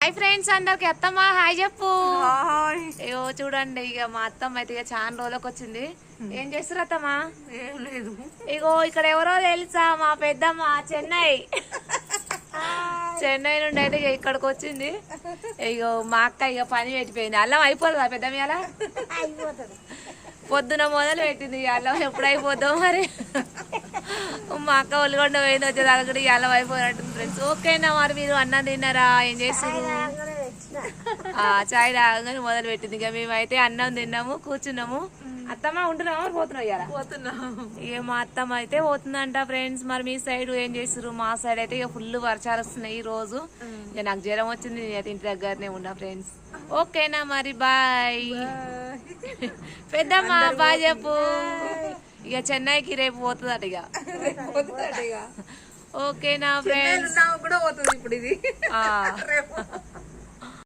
Hi friends అందరికి అత్తమ్మ hi చెప్పు. అయ్యో చూడండి ఇక మా అత్తమ్మ అయితే ఇక చాలా రోజులకు వచ్చింది. ఏం చేస్తారు అత్తమ్మ? ఏం లేదు. ఇగో ఇక్కడ ఎవరో తెలుసా, మా పెద్దమ్మ చెన్నై నుండి అయితే ఇక్కడికి వచ్చింది. ఇగో మా అక్క ఇక పని పెట్టిపోయింది. అల్లం అయిపోతుందా పెద్దమ్మ? అలా పొద్దున మొదలు పెట్టింది. అల్లం ఎప్పుడు అయిపోద్దాం మరి. మా అక్క ఒళ్ళగొండ పోయింది, వచ్చేదాకా కూడా అల్లం అయిపోయినట్టుంది ఫ్రెండ్స్. ఓకేనా మరి మీరు అన్నం తిన్నారా? ఏం చేస్తారు? చాయ్ తాగగానే మొదలు పెట్టింది. ఇక మేమైతే అన్నం తిన్నాము, కూర్చున్నాము. అత్తమ్మ ఉంటున్నామా పోతున్నాం? ఇక మా అత్తమ్మ అయితే పోతుందంట ఫ్రెండ్స్. మరి మీ సైడ్ ఏం చేస్తారు? మా సైడ్ అయితే ఇక ఫుల్ వర్షాలు వస్తున్నాయి ఈ రోజు. ఇక నాకు జ్వరం వచ్చింది, నేనైతే ఇంటి దగ్గరనే ఉన్నా ఫ్రెండ్స్. ఓకేనా మరి బాయ్. పెద్దమ్మ బాయ్ చెప్పు. ఇక చెన్నైకి రేపు పోతుందట ఇక. ఓకేనా ఫ్రెండ్స్? కూడా పోతుంది ఇప్పుడు ఇది.